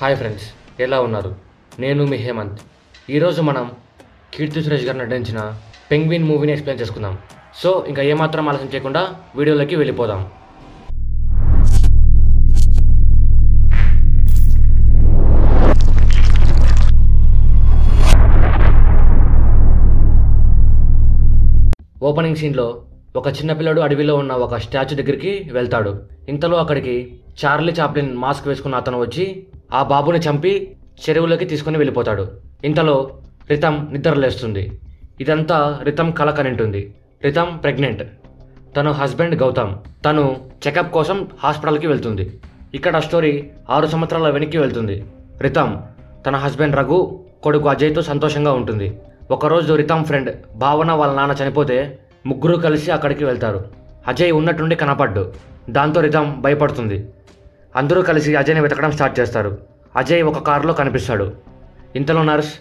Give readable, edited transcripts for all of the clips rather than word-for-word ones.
Hi friends, ఎలా ఉన్నారు? నేను మీ హేమంత్. ఈరోజు మనం కీర్తి సురేష్ గారు నటించిన పెంగ్విన్ మూవీని ఎక్స్ప్లెయిన్ చేసుకుందాం. సో ఇంకా ఏమాత్రం ఆలస్యం చేయకుండా వీడియోలోకి వెళ్ళిపోదాం. ఓపెనింగ్ సీన్లో ఒక చిన్నపిల్లడు అడవిలో ఉన్న ఒక స్టాచ్యూ దగ్గరికి వెళ్తాడు. ఇంతలో అక్కడికి చార్లీ చాప్లిన్ మాస్క్ వేసుకున్న అతను వచ్చి ఆ బాబుని చంపి చెరువులోకి తీసుకుని వెళ్ళిపోతాడు. ఇంతలో రితం నిద్రలేస్తుంది. ఇదంతా రితం కల కనింటుంది. Rhythm pregnant. తన హస్బెండ్ గౌతమ్. తను చెకప్ కోసం హాస్పిటల్కి వెళ్తుంది. ఇక్కడ స్టోరీ 6 సంవత్సరాల వెనక్కి వెళ్తుంది. రితం తన హస్బెండ్ రఘు, కొడుకు అజయ్తో సంతోషంగా ఉంటుంది. ఒకరోజు రితం ఫ్రెండ్ భావన వాళ్ళ నాన్న చనిపోతే ముగ్గురు కలిసి అక్కడికి వెళ్తారు. అజయ్ ఉన్నట్టుండి కనపడ్డు. దాంతో రితం భయపడుతుంది. అందరూ కలిసి అజయ్ని వెతకడం స్టార్ట్ చేస్తారు. అజయ్ ఒక కారులో కనిపిస్తాడు. ఇంతలో నర్స్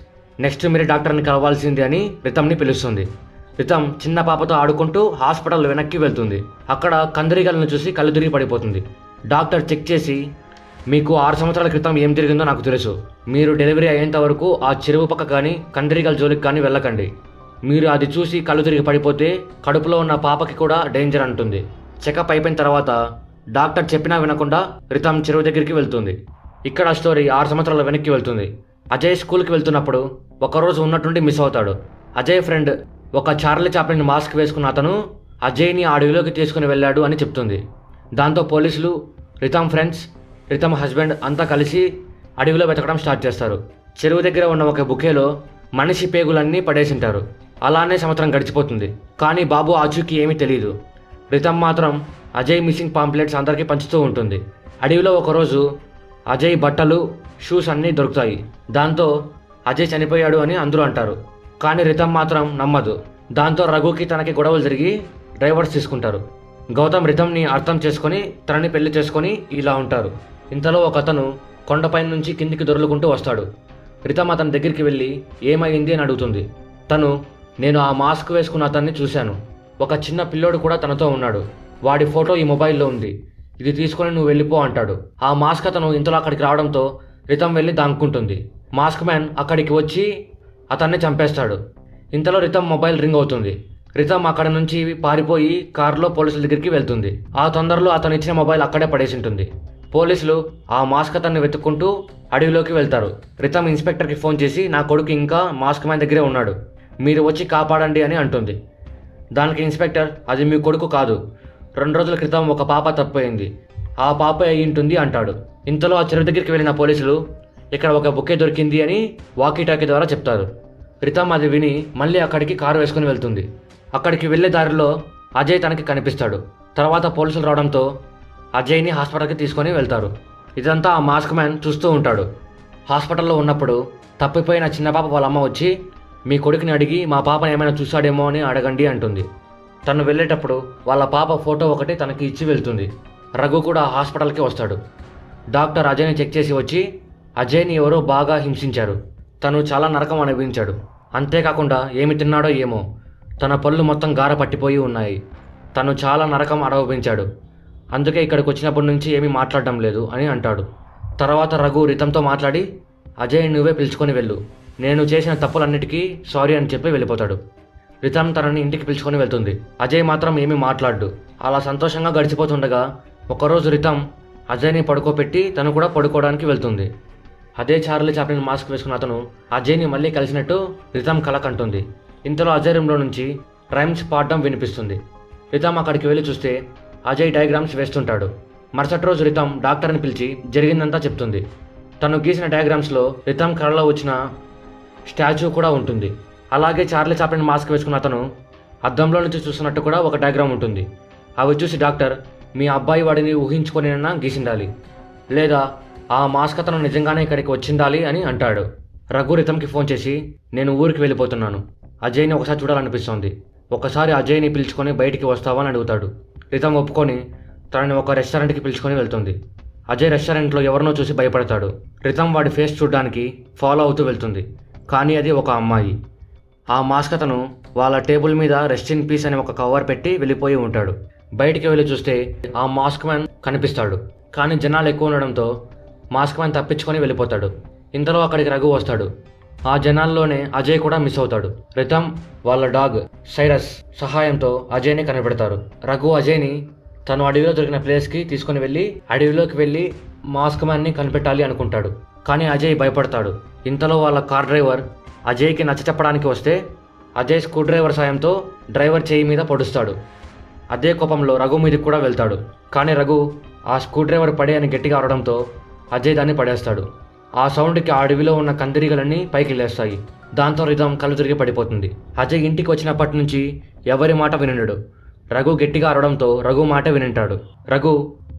నెక్స్ట్ మీరు డాక్టర్ని కలవాల్సింది అని రితంని పిలుస్తుంది. రితం చిన్న పాపతో ఆడుకుంటూ హాస్పిటల్ వెనక్కి వెళ్తుంది. అక్కడ కందిరీగలను చూసి కళ్ళు తిరిగి పడిపోతుంది. డాక్టర్ చెక్ చేసి, మీకు 6 సంవత్సరాల క్రితం ఏం జరిగిందో నాకు తెలుసు. మీరు డెలివరీ అయ్యేంత వరకు ఆ చెరువు పక్క కానీ కందిరీగల జోలికి కానీ వెళ్ళకండి. మీరు అది చూసి కళ్ళు తిరిగి పడిపోతే కడుపులో ఉన్న పాపకి కూడా డేంజర్ అంటుంది. చెకప్ అయిపోయిన తర్వాత డాక్టర్ చెప్పినా వినకుండా రితం చెరువు దగ్గరికి వెళ్తుంది. ఇక్కడ స్టోరీ 6 సంవత్సరాల వెనక్కి వెళ్తుంది. అజయ్ స్కూల్కి వెళ్తున్నప్పుడు ఒకరోజు ఉన్నట్టుండి మిస్ అవుతాడు. అజయ్ ఫ్రెండ్ ఒక చార్లీ చాప్లిన్ మాస్క్ వేసుకున్న అతను అజయ్ని ఆ అడవిలోకి తీసుకుని వెళ్ళాడు అని చెప్తుంది. దాంతో పోలీసులు, రితం ఫ్రెండ్స్, రితం హస్బెండ్ అంతా కలిసి అడవిలో వెతకడం స్టార్ట్ చేస్తారు. చెరువు దగ్గర ఉన్న ఒక బుకేలో మనిషి పేగులన్నీ పడేసింటారు. అలానే సంవత్సరం గడిచిపోతుంది. కానీ బాబు ఆచూకీ ఏమీ తెలియదు. రితం మాత్రం అజయ్ మిస్సింగ్ పాంప్లెట్స్ అందరికీ పంచుతూ ఉంటుంది. అడవిలో ఒకరోజు అజయ్ బట్టలు, షూస్ అన్నీ దొరుకుతాయి. దాంతో అజయ్ చనిపోయాడు అని అందరూ అంటారు. కానీ రితం మాత్రం నమ్మదు. దాంతో రఘుకి తనకి గొడవలు జరిగి డైవర్స్ తీసుకుంటారు. గౌతమ్ రితంని అర్థం చేసుకొని తనని పెళ్లి చేసుకొని ఇలా ఉంటారు. ఇంతలో ఒక అతను కొండపై నుంచి కిందికి దొర్లుకుంటూ వస్తాడు. రితం అతని దగ్గరికి వెళ్ళి ఏమైంది అని అడుగుతుంది. తను, నేను ఆ మాస్క్ వేసుకున్న అతన్ని చూశాను. ఒక చిన్న పిల్లోడు కూడా తనతో ఉన్నాడు. వాడి ఫోటో ఈ మొబైల్లో ఉంది. ఇది తీసుకొని నువ్వు వెళ్ళిపో అంటాడు. ఆ మాస్క్ అతను ఇంతలో అక్కడికి రావడంతో రితం వెళ్ళి దాక్కుంటుంది. మాస్క్ మ్యాన్ అక్కడికి వచ్చి అతన్ని చంపేస్తాడు. ఇంతలో రితం మొబైల్ రింగ్ అవుతుంది. రితం అక్కడ నుంచి పారిపోయి కారులో పోలీసుల దగ్గరికి వెళ్తుంది. ఆ తొందరలో అతను ఇచ్చిన మొబైల్ అక్కడే పడేసి ఉంటుంది. పోలీసులు ఆ మాస్క్ అతన్ని వెతుక్కుంటూ అడవిలోకి వెళ్తారు. రితం ఇన్స్పెక్టర్కి ఫోన్ చేసి, నా కొడుకు ఇంకా మాస్క్ మ్యాన్ దగ్గరే ఉన్నాడు, మీరు వచ్చి కాపాడండి అని అంటుంది. దానికి ఇన్స్పెక్టర్, అది మీ కొడుకు కాదు, 2 రోజుల క్రితం ఒక పాప తప్పిపోయింది, ఆ పాప అయి ఉంటుంది అంటాడు. ఇంతలో ఆ చెరువు దగ్గరికి వెళ్ళిన పోలీసులు, ఇక్కడ ఒక బుకే దొరికింది అని వాకీటాకీ ద్వారా చెప్తారు. రితం అది విని మళ్ళీ అక్కడికి కారు వేసుకుని వెళ్తుంది. అక్కడికి వెళ్ళే దారిలో అజయ్ తనకి కనిపిస్తాడు. తర్వాత పోలీసులు రావడంతో అజయ్ని హాస్పిటల్కి తీసుకొని వెళ్తారు. ఇదంతా ఆ మాస్క్ మ్యాన్ చూస్తూ ఉంటాడు. హాస్పిటల్లో ఉన్నప్పుడు తప్పిపోయిన చిన్న పాప వాళ్ళ అమ్మ వచ్చి, మీ కొడుకుని అడిగి మా పాపను ఏమైనా చూశాడేమో అని అడగండి అంటుంది. తను వెళ్ళేటప్పుడు వాళ్ళ పాప ఫోటో ఒకటి తనకి ఇచ్చి వెళ్తుంది. రఘు కూడా హాస్పిటల్కి వస్తాడు. డాక్టర్ అజయ్ని చెక్ చేసి వచ్చి, అజయ్ని ఎవరో బాగా హింసించారు, తను చాలా నరకం అనుభవించాడు, అంతేకాకుండా ఏమి తిన్నాడో ఏమో, తన పళ్ళు మొత్తం గార పట్టిపోయి ఉన్నాయి, తను చాలా నరకం అనుభవించాడు, అందుకే ఇక్కడికి వచ్చినప్పటి నుంచి ఏమీ మాట్లాడడం లేదు అని అంటాడు. తర్వాత రఘు రితంతో మాట్లాడి, అజయ్ నువ్వే పిలుచుకొని వెళ్ళు, నేను చేసిన తప్పులన్నిటికీ సారీ అని చెప్పి వెళ్ళిపోతాడు. రితం తనని ఇంటికి పిలుచుకొని వెళ్తుంది. అజయ్ మాత్రం ఏమీ మాట్లాడు. అలా సంతోషంగా గడిచిపోతుండగా ఒకరోజు రితం అజయ్ని పడుకోబెట్టి తను కూడా పడుకోవడానికి వెళ్తుంది. అదే చార్లీ చాప్లిన్ మాస్క్ వేసుకున్న అతను అజయ్ని మళ్ళీ కలిసినట్టు రితం కల కంటుంది. ఇంతలో అజయ్ రూమ్లో నుంచి రైమ్స్ పాడడం వినిపిస్తుంది. రితం అక్కడికి వెళ్ళి చూస్తే అజయ్ డయాగ్రామ్స్ వేస్తుంటాడు. మరుసటి రోజు రితం డాక్టర్ని పిలిచి జరిగిందంతా చెప్తుంది. తను గీసిన డయాగ్రామ్స్లో రితం కళలో వచ్చిన స్టాచ్యూ కూడా ఉంటుంది. అలాగే చార్లీ చాప్లిన్ మాస్క్ వేసుకున్న అతను అద్దంలో నుంచి చూస్తున్నట్టు కూడా ఒక డయాగ్రామ్ ఉంటుంది. అవి చూసి డాక్టర్, మీ అబ్బాయి వాడిని ఊహించుకొనినన్నా గీసిండాలి, లేదా ఆ మాస్క్ అతను నిజంగానే ఇక్కడికి వచ్చిండాలి అని అంటాడు. రఘు రితంకి ఫోన్ చేసి, నేను ఊరికి వెళ్ళిపోతున్నాను, అజయ్ని ఒకసారి చూడాలనిపిస్తోంది, ఒకసారి అజయ్ని పిలుచుకొని బయటికి వస్తావా అని అడుగుతాడు. రితం ఒప్పుకొని తనని ఒక రెస్టారెంట్కి పిలుచుకొని వెళ్తుంది. అజయ్ రెస్టారెంట్లో ఎవరినో చూసి భయపడతాడు. రితం వాడి ఫేస్ చూడడానికి ఫాలో అవుతూ వెళ్తుంది. కానీ అది ఒక అమ్మాయి. ఆ మాస్క్ అతను వాళ్ళ టేబుల్ మీద రెస్ట్ ఇన్ పీస్ అని ఒక కవర్ పెట్టి వెళ్ళిపోయి ఉంటాడు. బయటికి వెళ్ళి చూస్తే ఆ మాస్క్ మ్యాన్ కనిపిస్తాడు. కానీ జనాలు ఎక్కువ ఉండడంతో మాస్క్ మ్యాన్ తప్పించుకొని వెళ్ళిపోతాడు. ఇంతలో అక్కడికి రఘు వస్తాడు. ఆ జనాల్లోనే అజయ్ కూడా మిస్ అవుతాడు. రితం వాళ్ళ డాగ్ సైరస్ సహాయంతో అజయ్ని కనిపెడతారు. రఘు అజయ్ని తను అడవిలో దొరికిన ప్లేస్కి తీసుకుని వెళ్ళి అడవిలోకి వెళ్ళి మాస్క్ మ్యాన్ని కనిపెట్టాలి అనుకుంటాడు. కానీ అజయ్ భయపడతాడు. ఇంతలో వాళ్ళ కార్ డ్రైవర్ అజయ్కి నచ్చ చెప్పడానికి వస్తే అజయ్ స్క్రూ డ్రైవర్ సాయంతో డ్రైవర్ చేయి మీద పొడుస్తాడు. అదే కోపంలో రఘు మీదకి కూడా వెళ్తాడు. కానీ రఘు ఆ స్క్రూ డ్రైవర్ పడే అని గట్టిగా అరవడంతో అజయ్ దాన్ని పడేస్తాడు. ఆ సౌండ్కి ఆ అడవిలో ఉన్న కందిరీగలన్నీ పైకి లేస్తాయి. దాంతో రితం కళ్ళు తిరిగి పడిపోతుంది. అజయ్ ఇంటికి వచ్చినప్పటి నుంచి ఎవరి మాట వినడు. రఘు గట్టిగా అరవడంతో రఘు మాట వినింటాడు. రఘు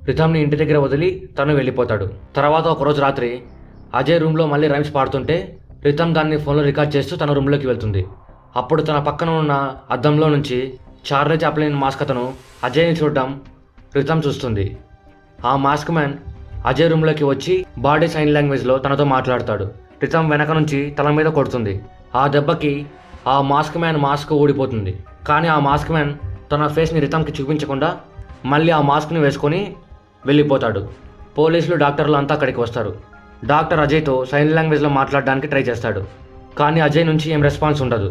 రితంని ఇంటి దగ్గర వదిలి తను వెళ్ళిపోతాడు. తర్వాత ఒకరోజు రాత్రి అజయ్ రూమ్లో మళ్ళీ రైమ్స్ పాడుతుంటే రితం దాన్ని ఫోన్లో రికార్డ్ చేస్తూ తన రూమ్లోకి వెళ్తుంది. అప్పుడు తన పక్కన ఉన్న అద్దంలో నుంచి చార్లీ చాప్లిన్ మాస్క్ అతను అజయ్ని చూడడం రితం చూస్తుంది. ఆ మాస్క్ మ్యాన్ అజయ్ రూమ్లోకి వచ్చి బాడీ సైన్ లాంగ్వేజ్లో తనతో మాట్లాడతాడు. రితం వెనక నుంచి తల మీద కొడుతుంది. ఆ దెబ్బకి ఆ మాస్క్ మ్యాన్ మాస్క్ ఊడిపోతుంది. కానీ ఆ మాస్క్ మ్యాన్ తన ఫేస్ని రితంకి చూపించకుండా మళ్ళీ ఆ మాస్క్ని వేసుకొని వెళ్ళిపోతాడు. పోలీసులు డాక్టర్లు అంతా అక్కడికి వస్తారు. డాక్టర్ అజయ్తో సైన్ లాంగ్వేజ్లో మాట్లాడడానికి ట్రై చేస్తాడు. కానీ అజయ్ నుంచి ఏం రెస్పాన్స్ ఉండదు.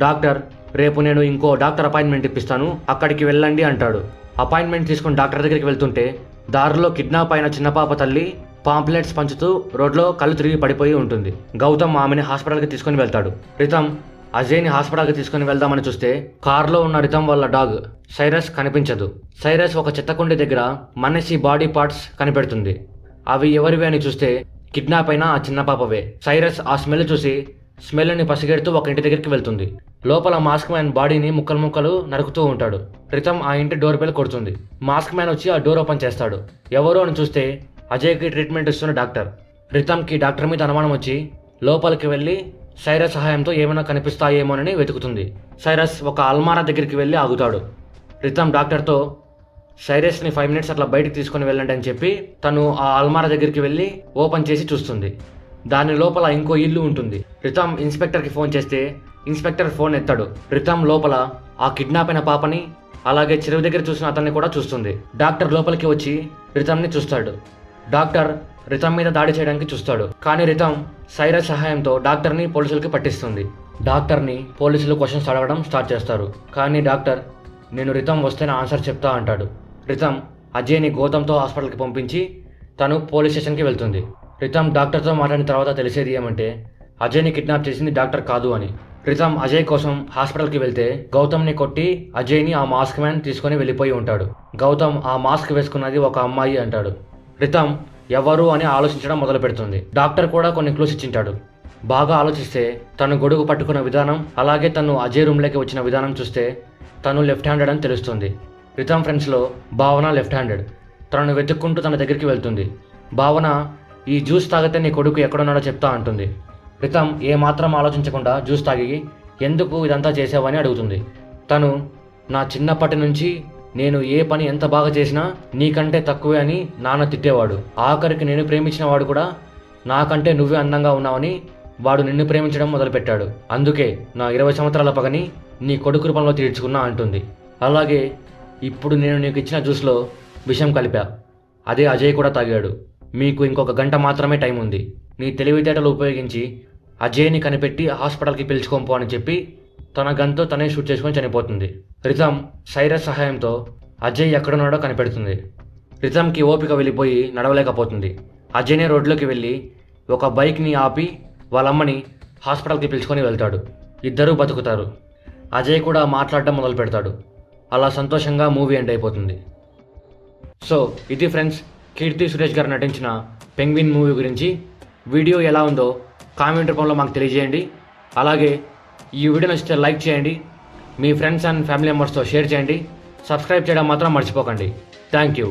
డాక్టర్ రేపు నేను ఇంకో డాక్టర్ అపాయింట్మెంట్ ఇప్పిస్తాను, అక్కడికి వెళ్ళండి అంటాడు. అపాయింట్మెంట్ తీసుకుని డాక్టర్ దగ్గరికి వెళ్తుంటే దారిలో కిడ్నాప్ అయిన చిన్నపాప తల్లి పాంప్లెట్స్ పంచుతూ రోడ్లో కళ్ళు తిరిగి పడిపోయి ఉంటుంది. గౌతమ్ ఆమెని హాస్పిటల్కి తీసుకుని వెళ్తాడు. రితం అజయ్ని హాస్పిటల్కి తీసుకుని వెళ్దామని చూస్తే కార్లో ఉన్న రితం వాళ్ళ డాగ్ సైరస్ కనిపించదు. సైరస్ ఒక చెత్తకుండి దగ్గర మనిషి బాడీ పార్ట్స్ కనిపెడుతుంది. అవి ఎవరివి అని చూస్తే కిడ్నాప్ అయిన ఆ చిన్న పాపవే. సైరస్ ఆ స్మెల్ చూసి స్మెల్ని పసిగెడుతూ ఒక ఇంటి దగ్గరికి వెళ్తుంది. లోపల మాస్క్ మ్యాన్ బాడీని ముక్కలు ముక్కలు నరుకుతూ ఉంటాడు. రితం ఆ ఇంటి డోర్ బెల్ కొడుతుంది. మాస్క్ మ్యాన్ వచ్చి ఆ డోర్ ఓపెన్ చేస్తాడు. ఎవరు అని చూస్తే అజయ్కి ట్రీట్మెంట్ ఇస్తున్న డాక్టర్. రితంకి డాక్టర్ మీద అనుమానం వచ్చి లోపలికి వెళ్ళి సైరస్ సహాయంతో ఏమైనా కనిపిస్తాయేమోనని వెతుకుతుంది. సైరస్ ఒక అల్మారా దగ్గరికి వెళ్ళి ఆగుతాడు. రితం డాక్టర్తో సైరస్ని 5 minutes అట్లా బయటికి తీసుకుని వెళ్ళండి అని చెప్పి తను ఆ అల్మారా దగ్గరికి వెళ్ళి ఓపెన్ చేసి చూస్తుంది. దాని లోపల ఇంకో ఇల్లు ఉంటుంది. రితం ఇన్స్పెక్టర్కి ఫోన్ చేస్తే ఇన్స్పెక్టర్ ఫోన్ ఎత్తాడు. రితం లోపల ఆ కిడ్నాప్ అయిన పాపని అలాగే చెరువు దగ్గర చూసిన అతన్ని కూడా చూస్తుంది. డాక్టర్ లోపలికి వచ్చి రితంని చూస్తాడు. డాక్టర్ రితం మీద దాడి చేయడానికి చూస్తాడు. కానీ రితం సైరస్ సహాయంతో డాక్టర్ని పోలీసులకి పట్టిస్తుంది. డాక్టర్ని పోలీసులు క్వశ్చన్స్ అడగడం స్టార్ట్ చేస్తారు. కానీ డాక్టర్ నేను రితం వస్తేనే ఆన్సర్ చెప్తా అంటాడు. రితం అజయ్ని గౌతమ్తో హాస్పిటల్కి పంపించి తను పోలీస్ స్టేషన్కి వెళ్తుంది. రితం డాక్టర్తో మాట్లాడిన తర్వాత తెలిసేది ఏమంటే అజయ్ని కిడ్నాప్ చేసింది డాక్టర్ కాదు అని. రితం అజయ్ కోసం హాస్పిటల్కి వెళ్తే గౌతమ్ని కొట్టి అజయ్ని ఆ మాస్క్ మ్యాన్ తీసుకొని వెళ్ళిపోయి ఉంటాడు. గౌతమ్ ఆ మాస్క్ వేసుకున్నది ఒక అమ్మాయి అంటాడు. రితం ఎవరు అని ఆలోచించడం మొదలు పెడుతుంది. డాక్టర్ కూడా కొన్ని క్లూస్ ఇచ్చింటాడు. బాగా ఆలోచిస్తే తను గొడుగు పట్టుకున్న విధానం అలాగే తను అజయ్ రూమ్లోకి వచ్చిన విధానం చూస్తే తను లెఫ్ట్ హ్యాండెడ్ అని తెలుస్తుంది. రితం ఫ్రెండ్స్లో భావన లెఫ్ట్ హ్యాండెడ్. తనను వెతుక్కుంటూ తన దగ్గరికి వెళ్తుంది. భావన ఈ జ్యూస్ తాగితే నీ కొడుకు ఎక్కడున్నాడో చెప్తా అంటుంది. రితం ఏమాత్రం ఆలోచించకుండా జ్యూస్ తాగి ఎందుకు ఇదంతా చేసావని అడుగుతుంది. తను నా చిన్నప్పటి నుంచి నేను ఏ పని ఎంత బాగా చేసినా నీకంటే తక్కువే అని నాన్న తిట్టేవాడు. ఆఖరికి నేను ప్రేమించిన వాడు కూడా నాకంటే నువ్వే అందంగా ఉన్నావని వాడు నిన్ను ప్రేమించడం మొదలుపెట్టాడు. అందుకే నా 20 సంవత్సరాల పగని నీ కొడుకు రూపంలో తీర్చుకున్నా అంటుంది. అలాగే ఇప్పుడు నేను నీకు ఇచ్చిన జ్యూస్లో విషం కలిపా, అదే అజయ్ కూడా తాగాడు. మీకు ఇంకొక గంట మాత్రమే టైం ఉంది. నీ తెలివితేటలు ఉపయోగించి అజయ్ని కనిపెట్టి హాస్పిటల్కి పిలుచుకోంపో అని చెప్పి తన గన్తో తనే షూట్ చేసుకొని చనిపోతుంది. రితం సైరస్ సహాయంతో అజయ్ ఎక్కడున్నాడో కనిపెడుతుంది. రితంకి ఓపిక వెళ్ళిపోయి నడవలేకపోతుంది. అజయ్నే రోడ్లోకి వెళ్ళి ఒక బైక్ని ఆపి వాళ్ళమ్మని హాస్పిటల్కి పిలుచుకొని వెళ్తాడు. ఇద్దరూ బతుకుతారు. అజయ్ కూడా మాట్లాడడం మొదలు పెడతాడు. అలా సంతోషంగా మూవీ ఎండ్ అయిపోతుంది. సో ఇది ఫ్రెండ్స్ కీర్తి సురేష్ గారు నటించిన పెంగ్విన్ మూవీ గురించి. వీడియో ఎలా ఉందో కామెంట్ రూపంలో మాకు తెలియజేయండి. అలాగే ఈ వీడియో నచ్చితే లైక్ చేయండి, మీ ఫ్రెండ్స్ అండ్ ఫ్యామిలీ మెంబర్స్తో షేర్ చేయండి, సబ్స్క్రైబ్ చేయడం మాత్రం మర్చిపోకండి. Thank you.